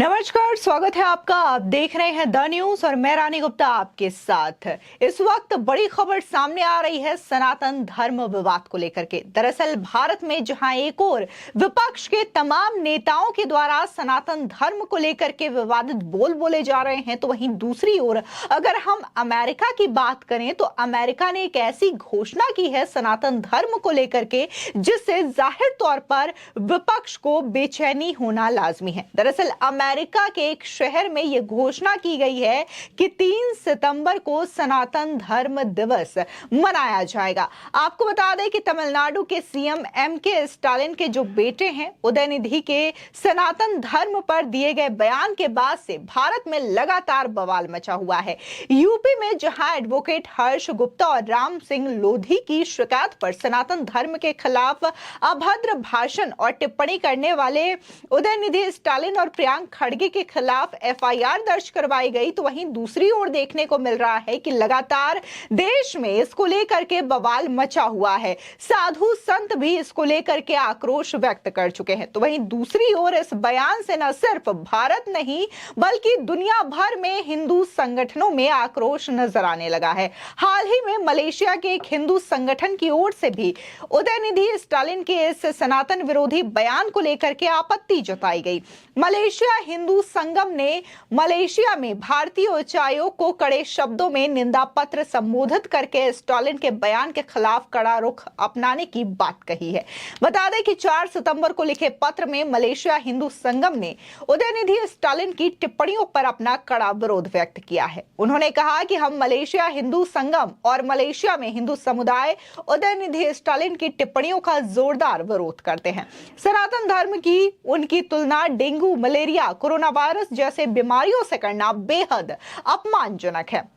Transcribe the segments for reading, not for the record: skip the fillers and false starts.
नमस्कार, स्वागत है आपका। आप देख रहे हैं द न्यूज और मैं रानी गुप्ता आपके साथ। इस वक्त बड़ी खबर सामने आ रही है सनातन धर्म विवाद को लेकर के। दरअसल भारत में जहां एक और विपक्ष के तमाम नेताओं के द्वारा सनातन धर्म को लेकर के विवादित बोल बोले जा रहे हैं, तो वहीं दूसरी ओर अगर हम अमेरिका की बात करें तो अमेरिका ने एक ऐसी घोषणा की है सनातन धर्म को लेकर के जिससे जाहिर तौर पर विपक्ष को बेचैनी होना लाजमी है। दरअसल अमेरिका के एक शहर में यह घोषणा की गई है कि 3 सितंबर को सनातन धर्म दिवस मनाया जाएगा। आपको बता दें कि तमिलनाडु के सीएम एमके स्टालिन के जो बेटे हैं उदयनिधि के सनातन धर्म पर दिए गए बयान के बाद से भारत में लगातार बवाल मचा हुआ है। यूपी में जहां एडवोकेट हर्ष गुप्ता और राम सिंह लोधी की शिकायत पर सनातन धर्म के खिलाफ अभद्र भाषण और टिप्पणी करने वाले उदयनिधि स्टालिन और प्रियंका खड़गे के खिलाफ एफआईआर दर्ज करवाई गई, तो वहीं दूसरी ओर देखने को मिल रहा है कि लगातार देश में इसको लेकर के बवाल मचा हुआ है। साधु संत भी इसको लेकर के आक्रोश व्यक्त कर चुके हैं। तो वहीं दूसरी ओर इस बयान से न सिर्फ भारत नहीं बल्कि दुनिया भर में हिंदू संगठनों में आक्रोश नजर आने लगा है। हाल ही में मलेशिया के एक हिंदू संगठन की ओर से भी उदयनिधि स्टालिन के इस सनातन विरोधी बयान को लेकर के आपत्ति जताई गई। मलेशिया हिंदू संगम ने मलेशिया में भारतीय उच्चायोग को कड़े शब्दों में निंदा पत्र संबोधित करके स्टालिन के बयान के खिलाफ कड़ा रुख अपनाने की बात कही है। बता दें कि 4 सितंबर को लिखे पत्र में मलेशिया हिंदू संगम ने उदयनिधि स्टालिन की टिप्पणियों पर अपना कड़ा विरोध व्यक्त किया है। उन्होंने कहा कि हम मलेशिया हिंदू संगम और मलेशिया में हिंदू समुदाय उदयनिधि स्टालिन की टिप्पणियों का जोरदार विरोध करते हैं। सनातन धर्म की उनकी तुलना डेंगू, मलेरिया, कोरोना वायरस जैसे बीमारियों से करना बेहद अपमानजनक है।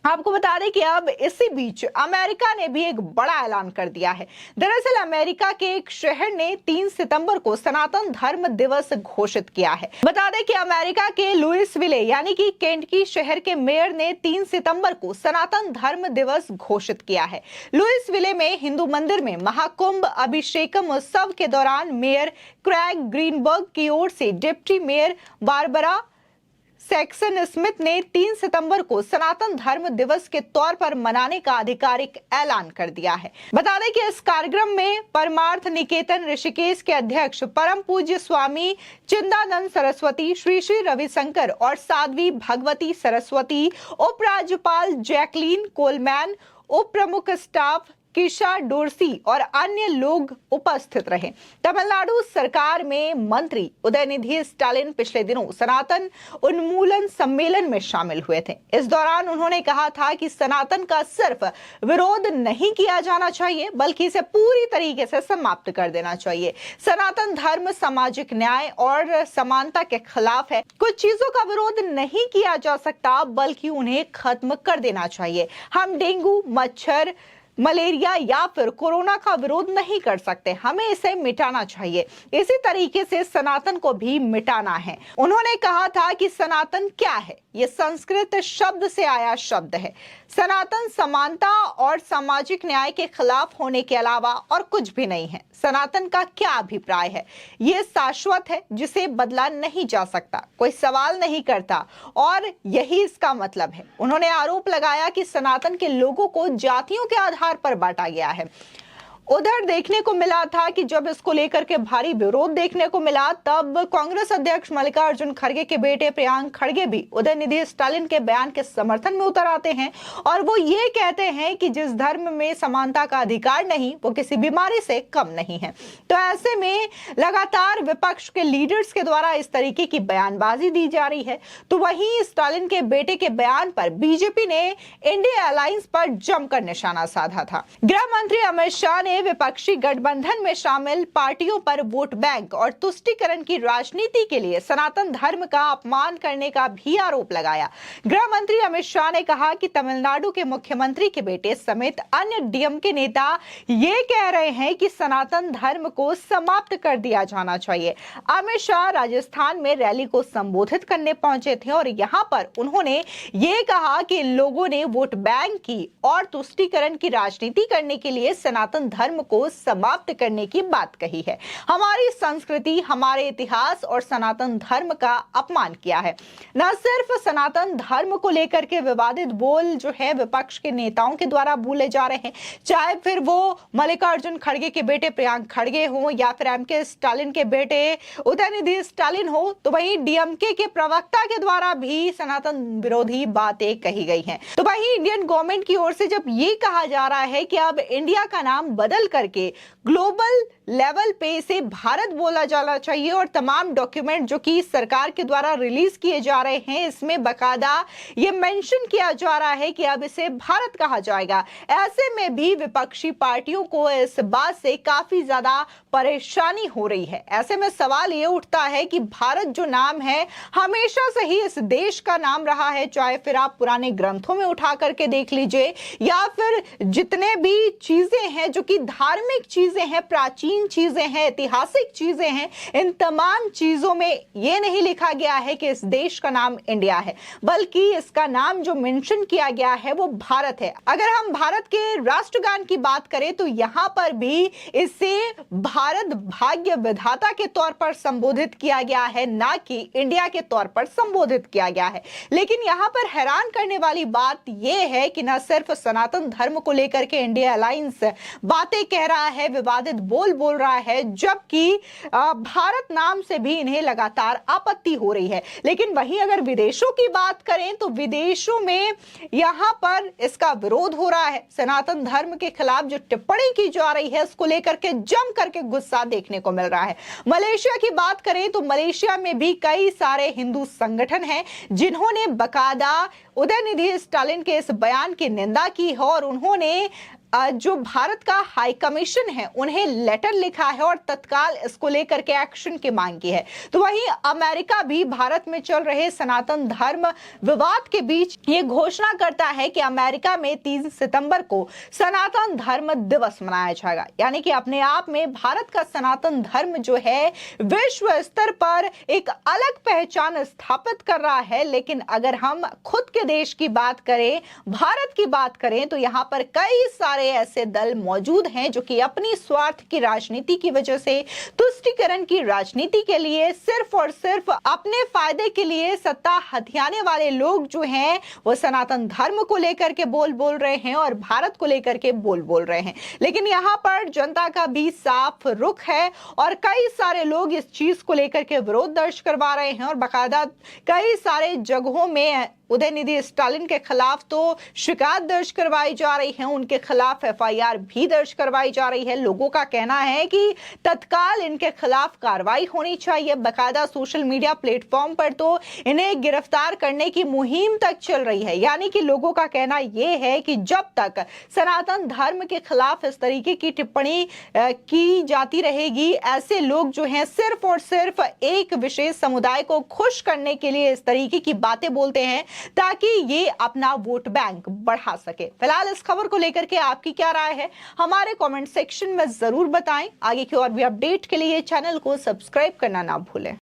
आपको बता दें कि अब इसी बीच अमेरिका ने भी एक बड़ा ऐलान कर दिया है। दरअसल अमेरिका के एक शहर ने 3 सितंबर को सनातन धर्म दिवस घोषित किया है। बता दें कि अमेरिका के लुइसविले यानी कि केंटकी शहर के मेयर ने 3 सितंबर को सनातन धर्म दिवस घोषित किया है। लुइसविले में हिंदू मंदिर में महाकुंभ अभिषेकम उत्सव के दौरान मेयर क्रैग ग्रीनबर्ग की ओर से deputy mayor Barbara Saxon Smith ने 3 सितंबर को सनातन धर्म दिवस के तौर पर मनाने का आधिकारिक ऐलान कर दिया है। बता दें कि इस कार्यक्रम में परमार्थ निकेतन ऋषिकेश के अध्यक्ष परम पूज्य स्वामी चिंदानंद सरस्वती, श्री श्री रविशंकर और साध्वी भगवती सरस्वती, उपराज्यपाल जैकलीन कोलमैन, उप प्रमुख स्टाफ किशा डोरसी और अन्य लोग उपस्थित रहे। तमिलनाडु सरकार में मंत्री उदयनिधि स्टालिन पिछले दिनों सनातन उन्मूलन सम्मेलन में शामिल हुए थे। इस दौरान उन्होंने कहा था कि सनातन का सिर्फ विरोध नहीं किया जाना चाहिए बल्कि इसे पूरी तरीके से समाप्त कर देना चाहिए। सनातन धर्म सामाजिक न्याय और समानता के खिलाफ है। कुछ चीजों का विरोध नहीं किया जा सकता बल्कि उन्हें खत्म कर देना चाहिए। हम डेंगू, मच्छर, मलेरिया या फिर कोरोना का विरोध नहीं कर सकते, हमें इसे मिटाना चाहिए। इसी तरीके से सनातन को भी मिटाना है। उन्होंने कहा था कि सनातन क्या है? ये संस्कृत शब्द से आया शब्द है। सनातन समानता और सामाजिक न्याय के खिलाफ होने के अलावा और कुछ भी नहीं है। सनातन का क्या अभिप्राय है? ये शाश्वत है जिसे बदला नहीं जा सकता, कोई सवाल नहीं करता और यही इसका मतलब है। उन्होंने आरोप लगाया कि सनातन के लोगों को जातियों के आधार पर बांटा गया है। उधर देखने को मिला था कि जब इसको लेकर के भारी विरोध देखने को मिला तब कांग्रेस अध्यक्ष मल्लिकार्जुन खड़गे के बेटे प्रियंका खड़गे भी उदयनिधि स्टालिन के बयान के समर्थन में उतर आते हैं और वो ये कहते हैं कि जिस धर्म में समानता का अधिकार नहीं वो किसी बीमारी से कम नहीं है। तो ऐसे में लगातार विपक्ष के लीडर्स के द्वारा इस तरीके की बयानबाजी दी जा रही है। तो वहीं स्टालिन के बेटे के बयान पर बीजेपी ने इंडिया अलायंस पर जमकर निशाना साधा था। गृह मंत्री अमित शाह ने विपक्षी गठबंधन में शामिल पार्टियों पर वोट बैंक और तुष्टीकरण की राजनीति के लिए सनातन धर्म का अपमान करने का भी आरोप लगाया। गृह मंत्री अमित शाह ने कहा कि तमिलनाडु के मुख्यमंत्री के बेटे समेत अन्य डीएमके नेता ये कह रहे हैं कि सनातन धर्म को समाप्त कर दिया जाना चाहिए। अमित शाह राजस्थान में रैली को संबोधित करने पहुंचे थे और यहां पर उन्होंने ये कहा कि लोगों ने वोट बैंक की और तुष्टीकरण की राजनीति करने के लिए सनातन धर्म धर्म को समाप्त करने की बात कही है, हमारी संस्कृति, हमारे इतिहास और सनातन धर्म का अपमान किया है। न सिर्फ सनातन धर्म को लेकर के विवादित बोल जो है विपक्ष के नेताओं के द्वारा बोले जा रहे हैं, चाहे फिर वो मल्लिकार्जुन खड़गे के बेटे प्रियांक खड़गे हो या फिर एमके स्टालिन के बेटे उदयनिधि स्टालिन हो, तो वहीं डीएमके के प्रवक्ता के द्वारा भी सनातन विरोधी बातें कही गई हैं। तो वहीं इंडियन गवर्नमेंट की ओर से जब ये कहा जा रहा है कि अब इंडिया का नाम बदल करके ग्लोबल लेवल पे इसे भारत बोला जाना चाहिए और तमाम डॉक्यूमेंट जो कि सरकार के द्वारा रिलीज किए जा रहे हैं इसमें बकायदा ये मेंशन किया जा रहा है कि अब इसे भारत कहा जाएगा, ऐसे में भी विपक्षी पार्टियों को इस बात से काफी ज्यादा परेशानी हो रही है। ऐसे में सवाल ये उठता है कि भारत जो नाम है हमेशा से ही इस देश का नाम रहा है, चाहे फिर आप पुराने ग्रंथों में उठा करके देख लीजिए या फिर जितने भी चीजें हैं जो कि धार्मिक चीजें हैं, प्राचीन चीजें हैं, ऐतिहासिक चीजें हैं, इन तमाम चीजों में यह नहीं लिखा गया है कि इस देश का नाम इंडिया है, बल्कि इसका नाम जो मेंशन किया गया है वो भारत है। अगर हम भारत के राष्ट्रगान की बात करें तो यहां पर भी इसे भारत भाग्य विधाता के तौर पर संबोधित किया गया है, ना कि इंडिया के तौर पर संबोधित किया गया है। लेकिन यहां पर हैरान करने वाली बात यह है कि न सिर्फ सनातन धर्म को लेकर के इंडिया अलायंस बातें कह रहा है, विवादित बोल रहा है, जबकि भारत नाम से भी इन्हें लगातार आपत्ति हो रही है। लेकिन वहीं अगर विदेशों की बात करें तो विदेशों में यहां पर इसका विरोध हो रहा है। सनातन धर्म के खिलाफ जो टिप्पणी की जा रही है उसको लेकर के जम करके गुस्सा देखने को मिल रहा है। मलेशिया की बात करें तो मलेशिया में भी कई सारे हिंदू संगठन हैं जिन्होंने बकायदा उदयनिधि स्टालिन के इस बयान की निंदा की है और उन्होंने जो भारत का हाई कमीशन है उन्हें लेटर लिखा है और तत्काल इसको लेकर के एक्शन की मांग की है। तो वहीं अमेरिका भी भारत में चल रहे सनातन धर्म विवाद के बीच ये घोषणा करता है कि अमेरिका में 3 सितंबर को सनातन धर्म दिवस मनाया जाएगा, यानी कि अपने आप में भारत का सनातन धर्म जो है विश्व स्तर पर एक अलग पहचान स्थापित कर रहा है। लेकिन अगर हम खुद के देश की बात करें, भारत की बात करें, तो यहाँ पर कई सारे ऐसे दल मौजूद हैं जो कि अपनी स्वार्थ की राजनीति की वजह से, तुष्टीकरण की राजनीति के लिए, सिर्फ और सिर्फ अपने फायदे के लिए सत्ता हथियाने वाले लोग जो हैं वो सनातन धर्म को लेकर के बोल रहे हैं और भारत को लेकर के बोल रहे हैं। लेकिन यहाँ पर जनता का भी साफ रुख है और कई सारे लोग इस चीज को लेकर के विरोध दर्ज करवा रहे हैं और बाकायदा कई सारे जगहों में उदयनिधि स्टालिन के खिलाफ तो शिकायत दर्ज करवाई जा रही है, उनके खिलाफ एफआईआर भी दर्ज करवाई जा रही है। लोगों का कहना है कि तत्काल इनके खिलाफ कार्रवाई होनी चाहिए। बकायदा सोशल मीडिया प्लेटफॉर्म पर तो इन्हें गिरफ्तार करने की मुहिम तक चल रही है। यानी कि लोगों का कहना यह है कि जब तक सनातन धर्म के खिलाफ इस तरीके की टिप्पणी की जाती रहेगी, ऐसे लोग जो हैं सिर्फ और सिर्फ एक विशेष समुदाय को खुश करने के लिए इस तरीके की बातें बोलते हैं ताकि ये अपना वोट बैंक बढ़ा सके। फिलहाल इस खबर को लेकर के आपकी क्या राय है हमारे कमेंट सेक्शन में जरूर बताएं। आगे की और भी अपडेट के लिए चैनल को सब्सक्राइब करना ना भूलें।